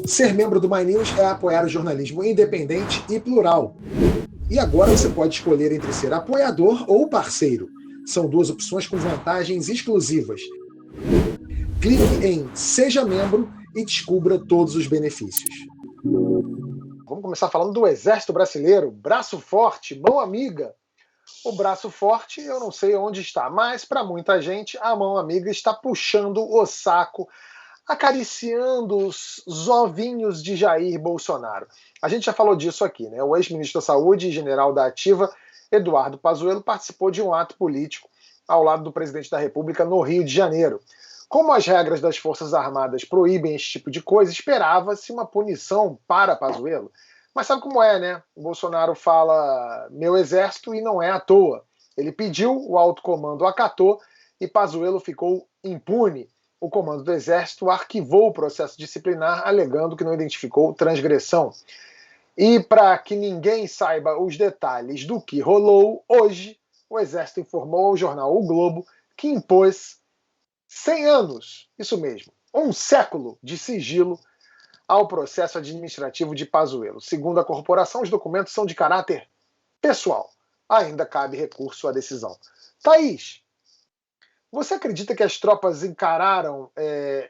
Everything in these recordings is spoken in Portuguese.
Ser membro do My News é apoiar o jornalismo independente e plural. E agora você pode escolher entre ser apoiador ou parceiro. São duas opções com vantagens exclusivas. Clique em Seja Membro e descubra todos os benefícios. Vamos começar falando do Exército Brasileiro, braço forte, mão amiga. O braço forte, eu não sei onde está, mas para muita gente a mão amiga está puxando o saco, acariciando os ovinhos de Jair Bolsonaro. A gente já falou disso aqui, né? O ex-ministro da Saúde e general da Ativa, Eduardo Pazuello, participou de um ato político ao lado do presidente da República no Rio de Janeiro. Como as regras das Forças Armadas proíbem esse tipo de coisa, esperava-se uma punição para Pazuello. Mas sabe como é, né? O Bolsonaro fala meu exército e não é à toa. Ele pediu, o alto comando acatou e Pazuello ficou impune. O comando do Exército arquivou o processo disciplinar, alegando que não identificou transgressão. E para que ninguém saiba os detalhes do que rolou, hoje o Exército informou ao jornal O Globo que impôs 100 anos, isso mesmo, um século de sigilo ao processo administrativo de Pazuello. Segundo a corporação, os documentos são de caráter pessoal. Ainda cabe recurso à decisão. Thaís, você acredita que as tropas encararam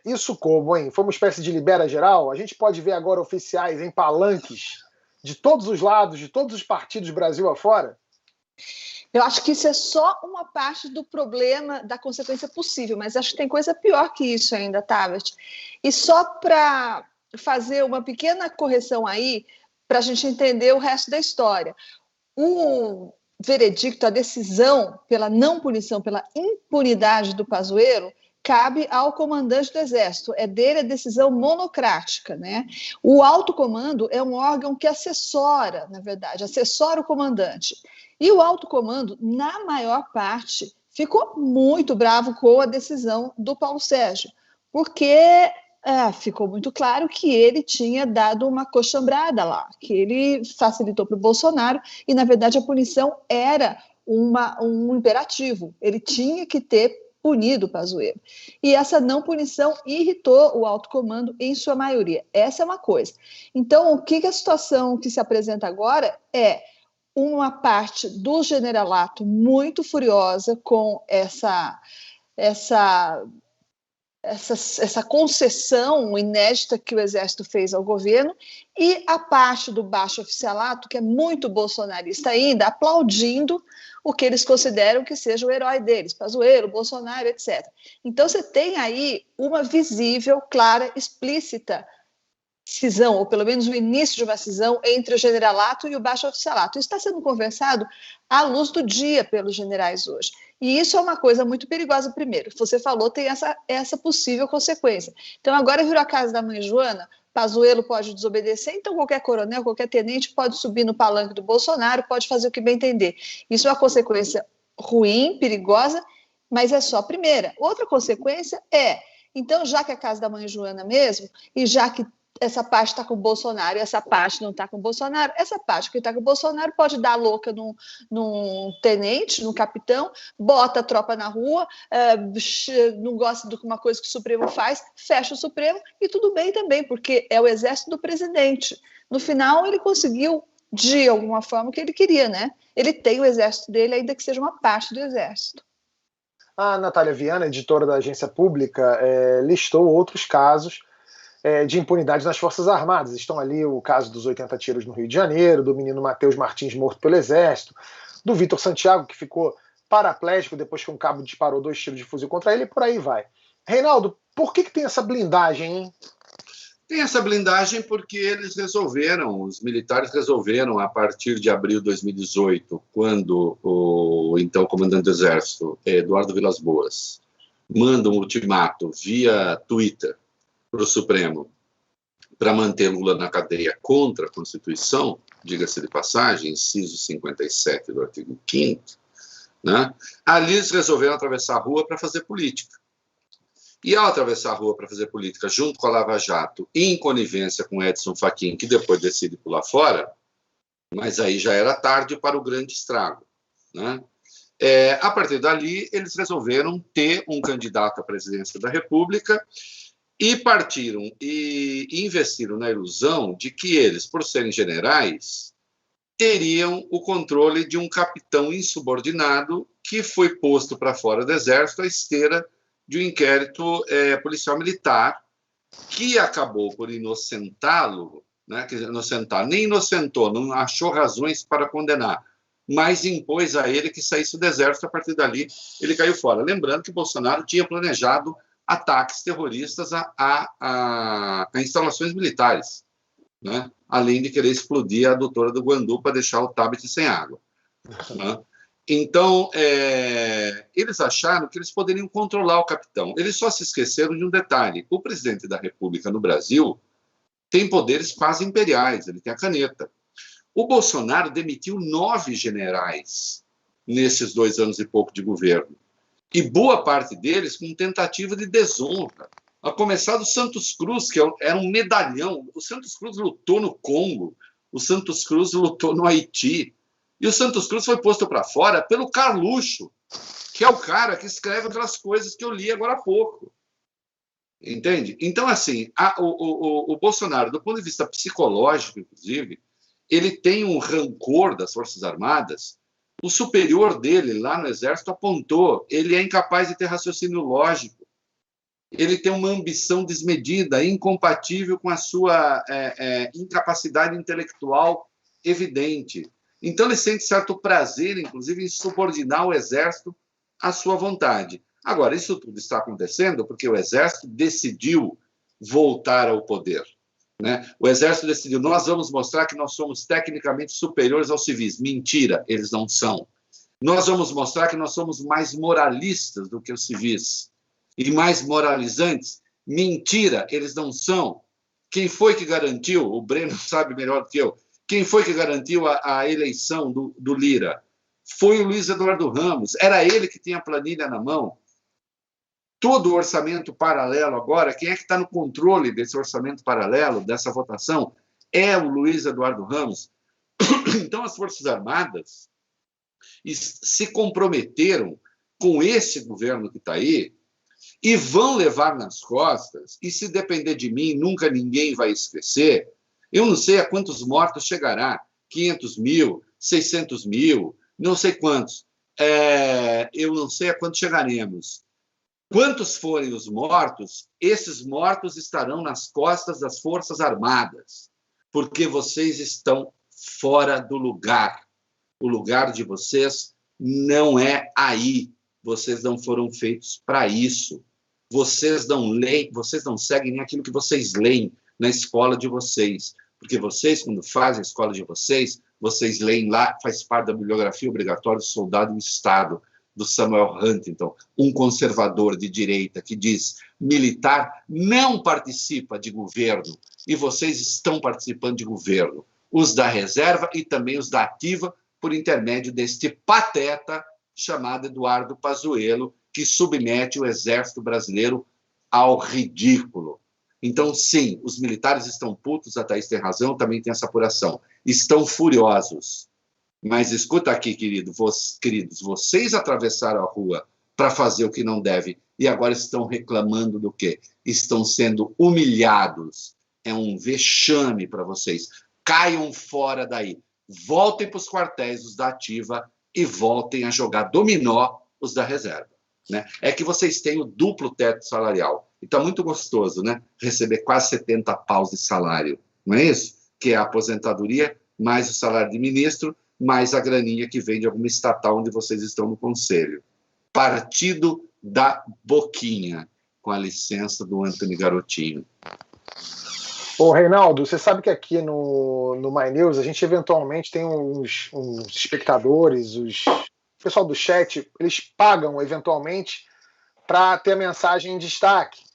isso como, hein? Foi uma espécie de libera geral? A gente pode ver agora oficiais em palanques de todos os lados, de todos os partidos Brasil afora? Eu acho que isso é só uma parte do problema, da consequência possível, mas acho que tem coisa pior que isso ainda, Tabet. E só para fazer uma pequena correção aí, para a gente entender o resto da história. O veredicto, a decisão pela não punição, pela impunidade do Pazuello, cabe ao comandante do Exército. É dele a decisão monocrática, né? O alto comando é um órgão que assessora, na verdade, assessora o comandante. E o alto comando, na maior parte, ficou muito bravo com a decisão do Paulo Sérgio, porque ficou muito claro que ele tinha dado uma coxambrada lá, que ele facilitou para o Bolsonaro e, na verdade, a punição era um imperativo. Ele tinha que ter punido o Pazuello. E essa não punição irritou o alto comando em sua maioria. Essa é uma coisa. Então, o que a situação que se apresenta agora é uma parte do generalato muito furiosa com essa concessão inédita que o Exército fez ao governo, e a parte do baixo oficialato, que é muito bolsonarista ainda, aplaudindo o que eles consideram que seja o herói deles, Pazuello, Bolsonaro, etc. Então você tem aí uma visível, clara, explícita cisão, ou pelo menos o início de uma cisão entre o generalato e o baixo oficialato. Isso está sendo conversado à luz do dia pelos generais hoje. E isso é uma coisa muito perigosa, primeiro. Você falou, tem essa possível consequência. Então, agora virou a casa da mãe Joana, Pazuello pode desobedecer, então qualquer coronel, qualquer tenente pode subir no palanque do Bolsonaro, pode fazer o que bem entender. Isso é uma consequência ruim, perigosa, mas é só a primeira. Outra consequência então, já que é a casa da mãe Joana mesmo, e já que essa parte está com o Bolsonaro e essa parte não está com o Bolsonaro, essa parte que está com o Bolsonaro pode dar louca num tenente, num capitão, bota a tropa na rua, não gosta de uma coisa que o Supremo faz, fecha o Supremo e tudo bem também, porque é o exército do presidente. No final, ele conseguiu, de alguma forma, o que ele queria, né? Ele tem o exército dele, ainda que seja uma parte do exército. A Natália Viana, editora da Agência Pública, listou outros casos de impunidade nas Forças Armadas. Estão ali o caso dos 80 tiros no Rio de Janeiro, do menino Matheus Martins morto pelo Exército, do Vitor Santiago, que ficou paraplégico depois que um cabo disparou 2 tiros de fuzil contra ele, e por aí vai. Reinaldo, por que tem essa blindagem, hein? Tem essa blindagem porque os militares resolveram, a partir de abril de 2018, quando o então comandante do Exército, Eduardo Vilas Boas, manda um ultimato via Twitter para o Supremo para manter Lula na cadeia contra a Constituição, diga-se de passagem, inciso 57 do artigo 5º, né? Ali eles resolveram atravessar a rua para fazer política. E ao atravessar a rua para fazer política junto com a Lava Jato, em conivência com Edson Fachin, que depois decide pular fora, mas aí já era tarde para o grande estrago, né? A partir dali, eles resolveram ter um candidato à presidência da República E partiram e investiram na ilusão de que eles, por serem generais, teriam o controle de um capitão insubordinado que foi posto para fora do exército à esteira de um inquérito policial militar, que acabou por inocentá-lo, né? Quer dizer, inocentar, nem inocentou, não achou razões para condenar, mas impôs a ele que saísse do exército. A partir dali, ele caiu fora. Lembrando que Bolsonaro tinha planejado ataques terroristas a instalações militares, né? Além de querer explodir a adutora do Guandu para deixar o Tabet sem água, né? Então, eles acharam que eles poderiam controlar o capitão. Eles só se esqueceram de um detalhe. O presidente da República no Brasil tem poderes quase imperiais, ele tem a caneta. O Bolsonaro demitiu 9 generais nesses 2 anos e pouco de governo. E boa parte deles com tentativa de desonra. A começar do Santos Cruz, que era um medalhão. O Santos Cruz lutou no Congo, o Santos Cruz lutou no Haiti. E o Santos Cruz foi posto para fora pelo Carluxo, que é o cara que escreve aquelas coisas que eu li agora há pouco. Entende? Então, assim, o Bolsonaro, do ponto de vista psicológico, inclusive, ele tem um rancor das Forças Armadas. O superior dele, lá no Exército, apontou: ele é incapaz de ter raciocínio lógico. Ele tem uma ambição desmedida, incompatível com a sua incapacidade intelectual evidente. Então, ele sente certo prazer, inclusive, em subordinar o Exército à sua vontade. Agora, isso tudo está acontecendo porque o Exército decidiu voltar ao poder, né? O Exército decidiu: nós vamos mostrar que nós somos tecnicamente superiores aos civis. Mentira, eles não são. Nós vamos mostrar que nós somos mais moralistas do que os civis e mais moralizantes. Mentira, eles não são. Quem foi que garantiu? O Breno sabe melhor do que eu. Quem foi que garantiu a eleição do Lira? Foi o Luiz Eduardo Ramos. Era ele que tinha a planilha na mão. Todo o orçamento paralelo agora, quem é que está no controle desse orçamento paralelo, dessa votação? É o Luiz Eduardo Ramos. Então, as Forças Armadas se comprometeram com esse governo que está aí e vão levar nas costas, e se depender de mim, nunca ninguém vai esquecer. Eu não sei a quantos mortos chegará, 500 mil, 600 mil, não sei quantos. Eu não sei a quantos chegaremos. Quantos forem os mortos, esses mortos estarão nas costas das Forças Armadas, porque vocês estão fora do lugar. O lugar de vocês não é aí. Vocês não foram feitos para isso. Vocês não leem, vocês não seguem nem aquilo que vocês leem na escola de vocês. Porque vocês, quando fazem a escola de vocês leem lá, faz parte da bibliografia obrigatória do Soldado do Estado, do Samuel Huntington, um conservador de direita que diz: militar não participa de governo, e vocês estão participando de governo. Os da reserva e também os da ativa, por intermédio deste pateta chamado Eduardo Pazuello, que submete o Exército Brasileiro ao ridículo. Então, sim, os militares estão putos, a Thaís tem razão, também tem essa apuração. Estão furiosos. Mas escuta aqui, queridos, vocês atravessaram a rua para fazer o que não deve e agora estão reclamando do quê? Estão sendo humilhados. É um vexame para vocês. Caiam fora daí. Voltem para os quartéis, os da ativa, e voltem a jogar dominó os da reserva, né? É que vocês têm o duplo teto salarial. E está muito gostoso, né? Receber quase 70 paus de salário, não é isso? Que é a aposentadoria, mais o salário de ministro, mais a graninha que vem de alguma estatal onde vocês estão no conselho. Partido da Boquinha, com a licença do Antony Garotinho. Ô, Reinaldo, você sabe que aqui no My News a gente eventualmente tem uns espectadores, o pessoal do chat, eles pagam eventualmente para ter a mensagem em destaque.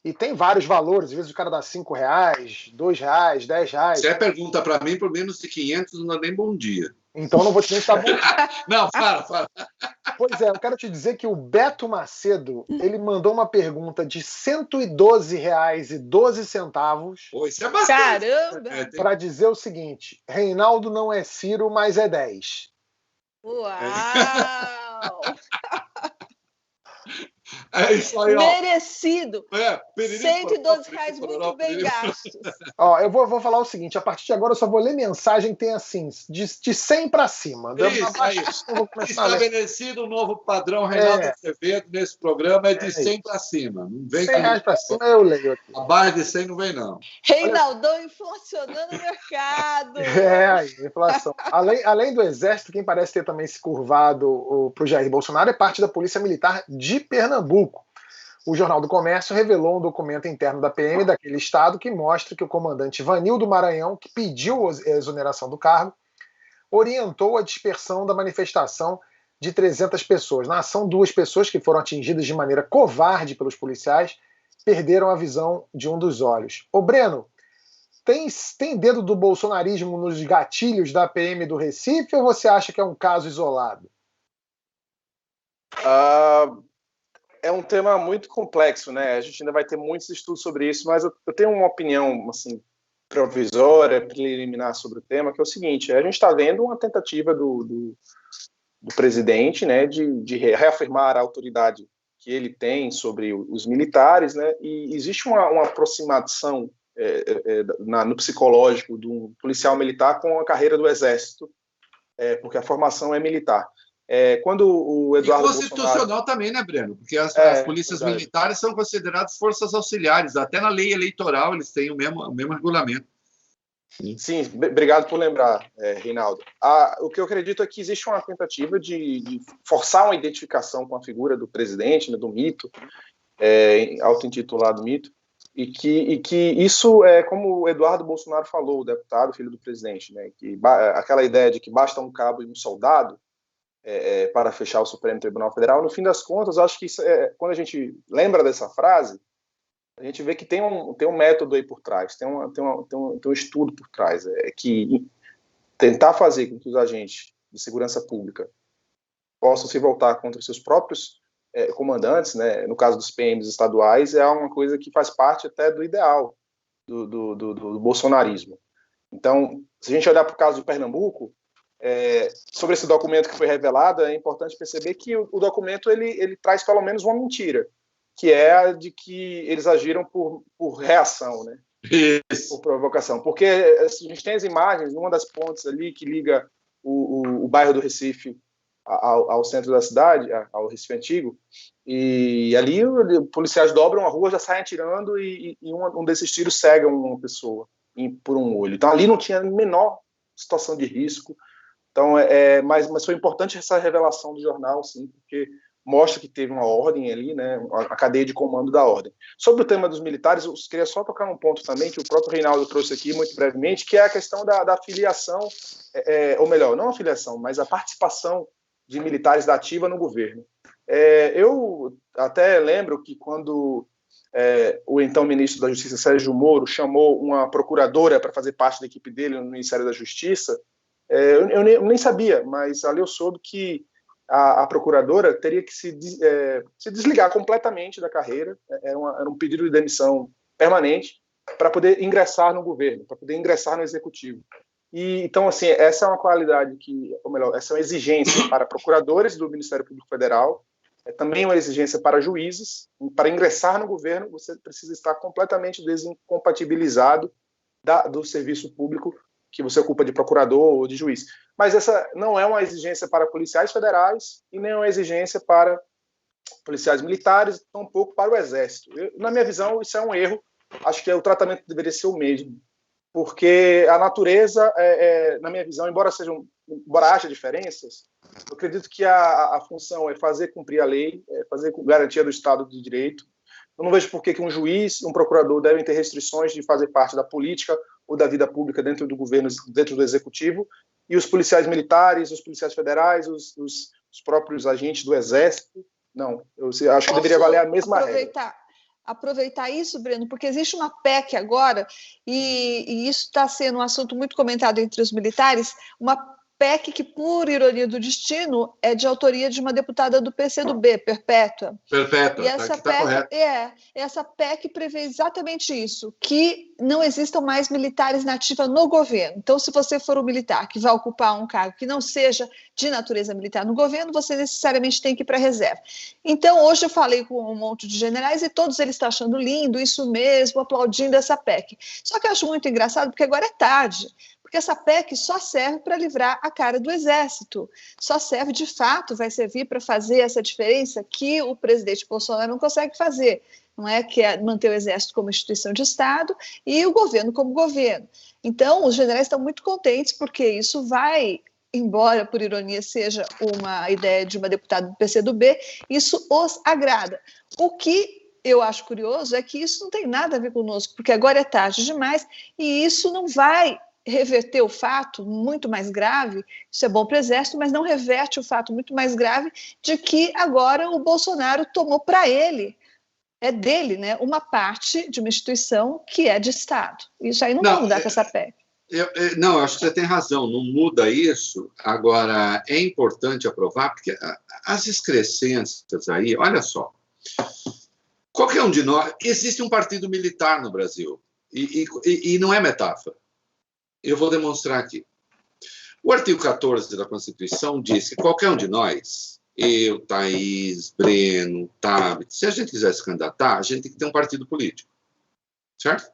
E tem vários valores, às vezes o cara dá R$5, R$2, R$10. Se é pergunta para mim, por menos de 500, não dá nem bom dia. Então não vou te nem estar bom. Não, fala. Pois é, eu quero te dizer que o Beto Macedo, ele mandou uma pergunta de R$112,12. Pô, isso é bastante. Caramba! Para dizer o seguinte: Reinaldo não é Ciro, mas é 10. Uau! É isso aí, ó. Merecido. Piriri, R$112 muito bem gastos. Ó, eu vou falar o seguinte, a partir de agora eu só vou ler mensagem que tem assim, de 100 para cima. Isso aí. Eu vou começar a ler. Estabelecido o novo padrão Reinaldo Azevedo nesse programa é de 100 para cima. Não vem R$100 para cima eu leio aqui. Abaixo de 100 não vem, não. Reinaldão inflacionando o mercado. Aí, inflação. Além do Exército, quem parece ter também se curvado para o Jair Bolsonaro é parte da Polícia Militar de Pernambuco. O Jornal do Comércio revelou um documento interno da PM daquele estado que mostra que o comandante Vanildo Maranhão, que pediu a exoneração do cargo, orientou a dispersão da manifestação de 300 pessoas. Na ação, 2 pessoas que foram atingidas de maneira covarde pelos policiais perderam a visão de um dos olhos. Ô Breno, tem dedo do bolsonarismo nos gatilhos da PM do Recife ou você acha que é um caso isolado? É um tema muito complexo, né? A gente ainda vai ter muitos estudos sobre isso, mas eu tenho uma opinião assim, provisória, preliminar sobre o tema, que é o seguinte: a gente está vendo uma tentativa do presidente, né, de reafirmar a autoridade que ele tem sobre os militares, né? E existe uma aproximação no psicológico de um policial militar com a carreira do Exército, porque a formação é militar. Quando o Eduardo constitucional Bolsonaro... também, né, Breno? Porque as polícias militares são consideradas forças auxiliares. Até na lei eleitoral eles têm o mesmo regulamento. Sim, obrigado por lembrar, Reinaldo. O que eu acredito é que existe uma tentativa de forçar uma identificação com a figura do presidente, né, do mito, auto-intitulado mito, e que isso é como o Eduardo Bolsonaro falou, o deputado, filho do presidente, né, que aquela ideia de que basta um cabo e um soldado para fechar o Supremo Tribunal Federal. No fim das contas, acho que quando a gente lembra dessa frase, a gente vê que tem um método aí por trás, tem um estudo por trás, que tentar fazer com que os agentes de segurança pública possam se voltar contra os seus próprios comandantes, né, no caso dos PMs estaduais, é uma coisa que faz parte até do ideal do bolsonarismo. Então, se a gente olhar para o caso de Pernambuco, sobre esse documento que foi revelado, é importante perceber que o documento ele traz pelo menos uma mentira, que é a de que eles agiram por reação, né? Por provocação. Porque a gente tem as imagens numa das pontes ali que liga o bairro do Recife ao centro da cidade, ao Recife Antigo, e ali os policiais dobram a rua, já saem atirando e um desses tiros cega uma pessoa por um olho. Então ali não tinha a menor situação de risco. Então, mas foi importante essa revelação do jornal, sim, porque mostra que teve uma ordem ali, né, a cadeia de comando da ordem. Sobre o tema dos militares, eu queria só tocar num ponto também, que o próprio Reinaldo trouxe aqui muito brevemente, que é a questão da filiação, ou melhor, não a filiação, mas a participação de militares da ativa no governo. Eu até lembro que quando o então ministro da Justiça, Sérgio Moro, chamou uma procuradora para fazer parte da equipe dele no Ministério da Justiça, eu nem sabia, mas ali eu soube que a procuradora teria que se desligar completamente da carreira, era um pedido de demissão permanente para poder ingressar no governo, para poder ingressar no executivo. Então, assim, essa é uma qualidade ou melhor, essa é uma exigência para procuradores do Ministério Público Federal, também uma exigência para juízes. Para ingressar no governo, você precisa estar completamente desincompatibilizado do serviço público que você ocupa de procurador ou de juiz. Mas essa não é uma exigência para policiais federais e nem uma exigência para policiais militares, tampouco para o Exército. Na minha visão, isso é um erro. Acho que o tratamento deveria ser o mesmo, porque a natureza, na minha visão, embora haja diferenças, eu acredito que a função é fazer cumprir a lei, fazer garantia do Estado de Direito. Eu não vejo por que um juiz, um procurador devem ter restrições de fazer parte da política ou da vida pública dentro do governo, dentro do executivo, e os policiais militares, os policiais federais, os próprios agentes do Exército, não. Eu acho que deveria valer a mesma regra. Aproveitar isso, Breno, porque existe uma PEC agora, e isso está sendo um assunto muito comentado entre os militares, uma PEC que, por ironia do destino, é de autoria de uma deputada do PCdoB, Perpétua. Perpétua, E essa tá correto. essa PEC prevê exatamente isso, que não existam mais militares na ativa no governo. Então, se você for um militar que vai ocupar um cargo que não seja de natureza militar no governo, você necessariamente tem que ir para a reserva. Então, hoje eu falei com um monte de generais e todos eles estão achando lindo, isso mesmo, aplaudindo essa PEC. Só que eu acho muito engraçado, porque agora é tarde. Porque essa PEC só serve para livrar a cara do Exército, só serve, de fato, vai servir para fazer essa diferença que o presidente Bolsonaro não consegue fazer, não é? Que é manter o Exército como instituição de Estado e o governo como governo. Então, os generais estão muito contentes porque isso vai, embora por ironia seja uma ideia de uma deputada do PCdoB, isso os agrada. O que eu acho curioso é que isso não tem nada a ver conosco, porque agora é tarde demais e isso não vai reverter o fato muito mais grave, isso é bom para o Exército, mas não reverte o fato muito mais grave de que agora o Bolsonaro tomou para ele, é dele, né, uma parte de uma instituição que é de Estado. Isso aí não vai mudar com essa PEC. Não, eu acho que você tem razão, não muda isso. Agora, é importante aprovar, porque as excrescências aí, olha só, qualquer um de nós, existe um partido militar no Brasil, e não é metáfora. Eu vou demonstrar aqui. O artigo 14 da Constituição diz que qualquer um de nós, eu, Thaís, Breno, Tabet, se a gente quiser se candidatar, a gente tem que ter um partido político. Certo?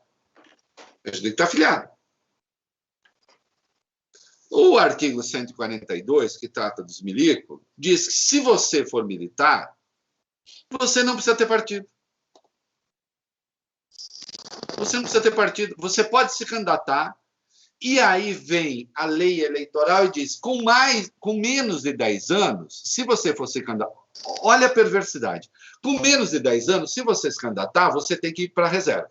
A gente tem que estar afiliado. O artigo 142, que trata dos milicos, diz que se você for militar, você não precisa ter partido. Você não precisa ter partido. Você pode se candidatar. E aí vem a lei eleitoral e diz, com menos de 10 anos, se você for se candidatar, olha a perversidade, com menos de 10 anos, se você se candidatar, você tem que ir para a reserva.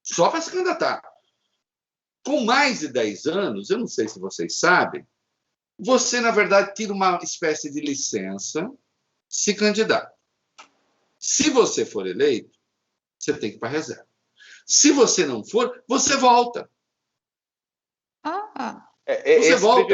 Só para se candidatar. Com mais de 10 anos, eu não sei se vocês sabem, você, na verdade, tira uma espécie de licença, se candidata. Se você for eleito, você tem que ir para a reserva. Se você não for, você volta. Você volta.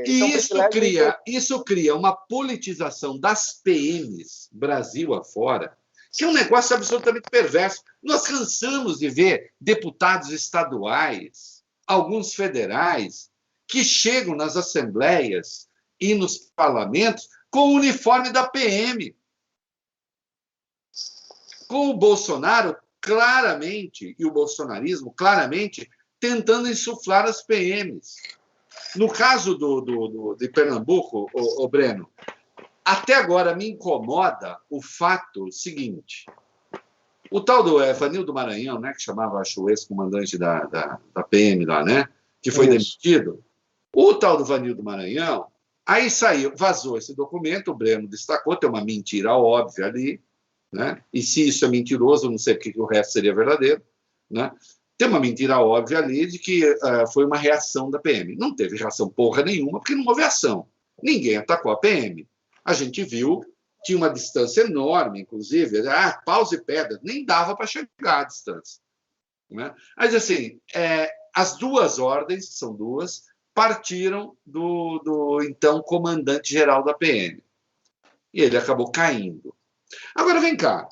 E isso cria uma politização das PMs, Brasil afora, que é um negócio absolutamente perverso. Nós cansamos de ver deputados estaduais, alguns federais, que chegam nas assembleias e nos parlamentos com o uniforme da PM. Com o Bolsonaro, claramente, e o bolsonarismo, claramente, tentando insuflar as PMs. No caso de Pernambuco, o Breno, até agora me incomoda o fato seguinte. O tal do Vanildo Maranhão, né, que chamava, acho, o ex-comandante da PM lá, né, que foi demitido, o tal do Vanildo Maranhão, aí saiu, vazou esse documento, o Breno destacou, tem uma mentira óbvia ali, né, e se isso é mentiroso, eu não sei porque o resto seria verdadeiro, né. Tem uma mentira óbvia ali de que foi uma reação da PM. Não teve reação porra nenhuma, porque não houve ação. Ninguém atacou a PM. A gente viu, tinha uma distância enorme, inclusive, paus e pedras, nem dava para chegar à distância. Né? Mas, assim, as duas ordens, são duas, partiram do então comandante-geral da PM. E ele acabou caindo. Agora, vem cá.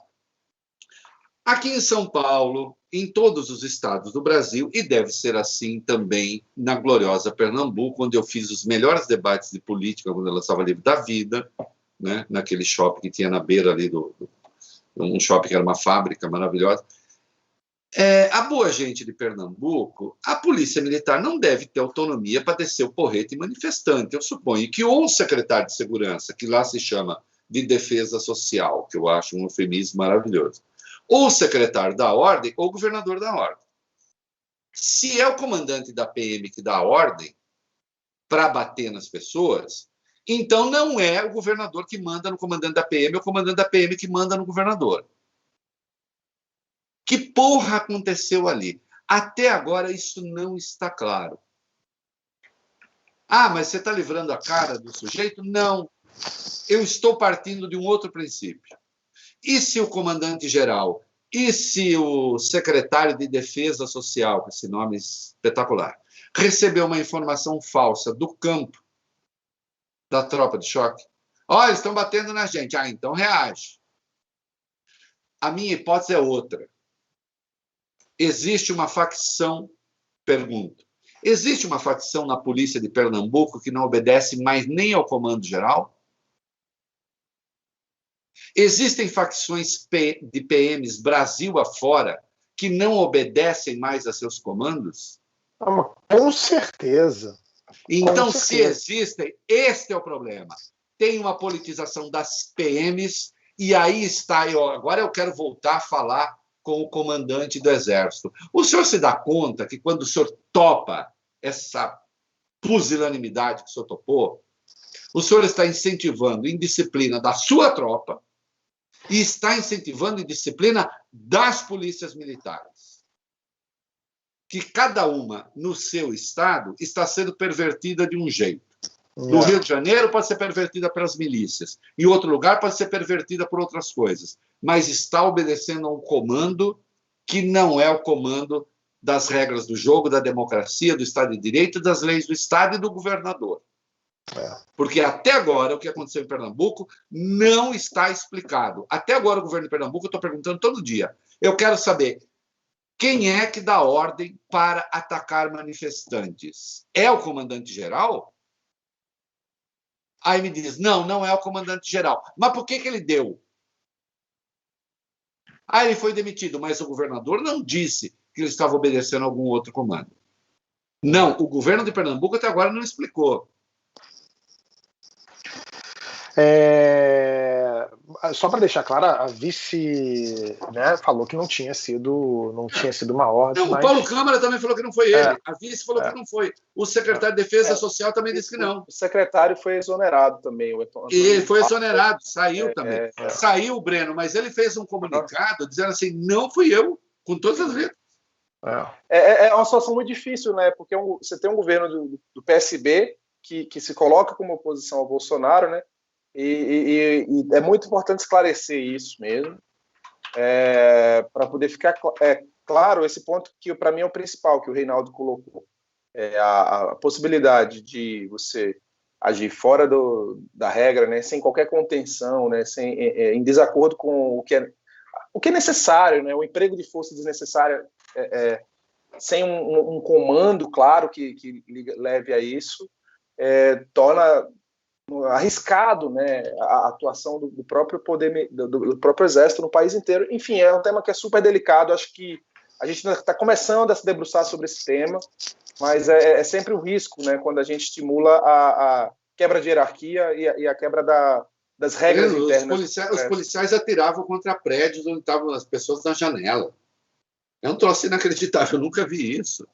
Aqui em São Paulo, em todos os estados do Brasil, e deve ser assim também na gloriosa Pernambuco, onde eu fiz os melhores debates de política quando eu lançava Livro da Vida, né, naquele shopping que tinha na beira ali um shopping que era uma fábrica maravilhosa. A boa gente de Pernambuco, a polícia militar não deve ter autonomia para descer o porrete manifestante. Eu suponho que ou o secretário de segurança, que lá se chama de defesa social, que eu acho um eufemismo maravilhoso, ou o secretário da ordem, ou o governador da ordem. Se é o comandante da PM que dá a ordem para bater nas pessoas, então não é o governador que manda no comandante da PM, é o comandante da PM que manda no governador. Que porra aconteceu ali? Até agora isso não está claro. Mas você está livrando a cara do sujeito? Não. Eu estou partindo de um outro princípio. E se o comandante-geral, e se o secretário de Defesa Social, com esse nome espetacular, recebeu uma informação falsa do campo da tropa de choque. Olha, eles estão batendo na gente. Ah, então reage. A minha hipótese é outra. Existe uma facção, pergunto, existe uma facção na polícia de Pernambuco que não obedece mais nem ao comando geral? Existem facções de PMs Brasil afora que não obedecem mais a seus comandos? Com certeza. Então, se existem, este é o problema. Tem uma politização das PMs e aí está. Agora eu quero voltar a falar com o comandante do Exército. O senhor se dá conta que quando o senhor topa essa pusilanimidade que o senhor topou, o senhor está incentivando indisciplina da sua tropa e está incentivando indisciplina das polícias militares, que cada uma, no seu estado, está sendo pervertida de um jeito. No Rio de Janeiro pode ser pervertida pelas milícias, em outro lugar pode ser pervertida por outras coisas, mas está obedecendo a um comando que não é o comando das regras do jogo, da democracia, do Estado de Direito, das leis do Estado e do governador. Porque até agora o que aconteceu em Pernambuco não está explicado. Até agora o governo de Pernambuco, eu estou perguntando todo dia, eu quero saber quem é que dá ordem para atacar manifestantes? É o comandante-geral? Aí me diz, não é o comandante-geral. Mas por que ele deu? Ele foi demitido, mas o governador não disse que ele estava obedecendo a algum outro comando. Não, o governo de Pernambuco até agora não explicou. Só para deixar claro, a vice, né, falou que não tinha sido uma ordem. Não, mas... O Paulo Câmara também falou que não foi ele. A vice falou que não foi. O secretário de Defesa Social também disse que não. O secretário foi exonerado também. Ele foi exonerado, saiu também. Saiu o Breno, mas ele fez um comunicado dizendo assim, não fui eu, com todas as letras. É uma situação muito difícil, né? Porque você tem um governo do PSB que se coloca como oposição ao Bolsonaro, né? E é muito importante esclarecer isso mesmo, para poder ficar claro esse ponto que para mim é o principal, que o Reinaldo colocou. A possibilidade de você agir fora da regra, né, sem qualquer contenção, né, em desacordo com o que é necessário, né, o emprego de força desnecessária, sem um comando claro que leve a isso, torna arriscado, né, a atuação do próprio poder, do próprio exército no país inteiro. Enfim, é um tema que é super delicado. Acho que a gente está começando a se debruçar sobre esse tema, mas é sempre um risco, né, quando a gente estimula a quebra de hierarquia e a quebra das regras internas. Os policiais atiravam contra prédios onde estavam as pessoas na janela. É um troço inacreditável, eu nunca vi isso.